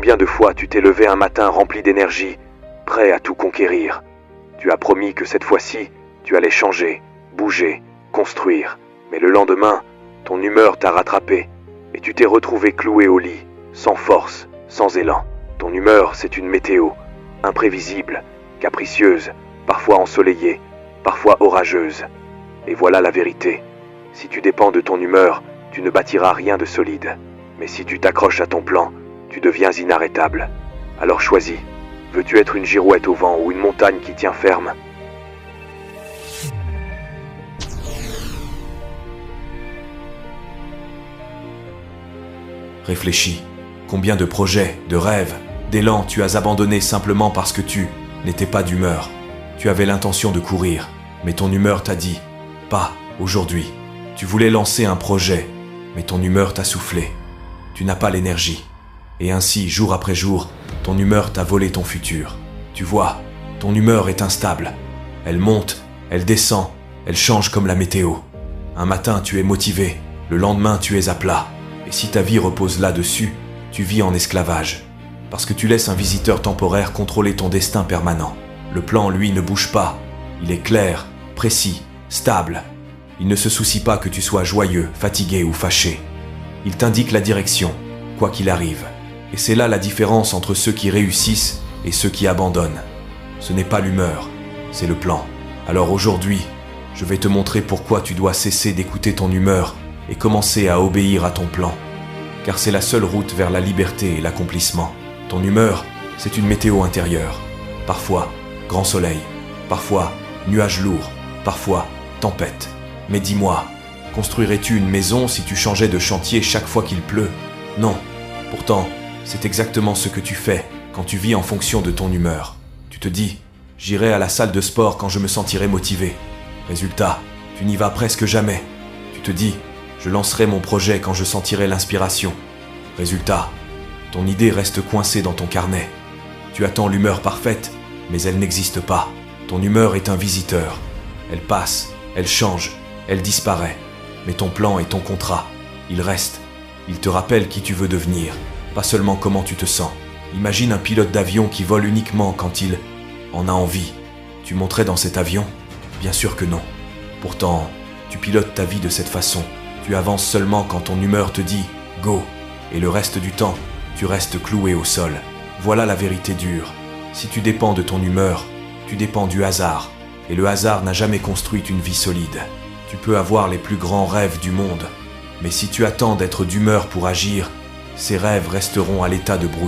Combien de fois tu t'es levé un matin rempli d'énergie, prêt à tout conquérir? Tu as promis que cette fois-ci, tu allais changer, bouger, construire. Mais le lendemain, ton humeur t'a rattrapé et tu t'es retrouvé cloué au lit, sans force, sans élan. Ton humeur, c'est une météo, imprévisible, capricieuse, parfois ensoleillée, parfois orageuse. Et voilà la vérité. Si tu dépends de ton humeur, tu ne bâtiras rien de solide. Mais si tu t'accroches à ton plan, tu deviens inarrêtable. Alors choisis. Veux-tu être une girouette au vent ou une montagne qui tient ferme? Réfléchis. Combien de projets, de rêves, d'élan tu as abandonné simplement parce que tu n'étais pas d'humeur. Tu avais l'intention de courir, mais ton humeur t'a dit « pas aujourd'hui ». Tu voulais lancer un projet, mais ton humeur t'a soufflé. Tu n'as pas l'énergie. Et ainsi, jour après jour, ton humeur t'a volé ton futur. Tu vois, ton humeur est instable. Elle monte, elle descend, elle change comme la météo. Un matin, tu es motivé, le lendemain, tu es à plat. Et si ta vie repose là-dessus, tu vis en esclavage. Parce que tu laisses un visiteur temporaire contrôler ton destin permanent. Le plan, lui, ne bouge pas. Il est clair, précis, stable. Il ne se soucie pas que tu sois joyeux, fatigué ou fâché. Il t'indique la direction, quoi qu'il arrive. Et c'est là la différence entre ceux qui réussissent et ceux qui abandonnent. Ce n'est pas l'humeur, c'est le plan. Alors aujourd'hui, je vais te montrer pourquoi tu dois cesser d'écouter ton humeur et commencer à obéir à ton plan. Car c'est la seule route vers la liberté et l'accomplissement. Ton humeur, c'est une météo intérieure. Parfois, grand soleil. Parfois, nuages lourds. Parfois, tempête. Mais dis-moi, construirais-tu une maison si tu changeais de chantier chaque fois qu'il pleut? Non. Pourtant, c'est exactement ce que tu fais quand tu vis en fonction de ton humeur. Tu te dis, j'irai à la salle de sport quand je me sentirai motivé. Résultat, tu n'y vas presque jamais. Tu te dis, je lancerai mon projet quand je sentirai l'inspiration. Résultat, ton idée reste coincée dans ton carnet. Tu attends l'humeur parfaite, mais elle n'existe pas. Ton humeur est un visiteur. Elle passe, elle change, elle disparaît. Mais ton plan et ton contrat, ils restent. Ils te rappellent qui tu veux devenir, pas seulement comment tu te sens. Imagine un pilote d'avion qui vole uniquement quand il en a envie. Tu monterais dans cet avion? Bien sûr que non. Pourtant, tu pilotes ta vie de cette façon. Tu avances seulement quand ton humeur te dit « go ». Et le reste du temps, tu restes cloué au sol. Voilà la vérité dure. Si tu dépends de ton humeur, tu dépends du hasard. Et le hasard n'a jamais construit une vie solide. Tu peux avoir les plus grands rêves du monde. Mais si tu attends d'être d'humeur pour agir, ces rêves resteront à l'état de brouillard.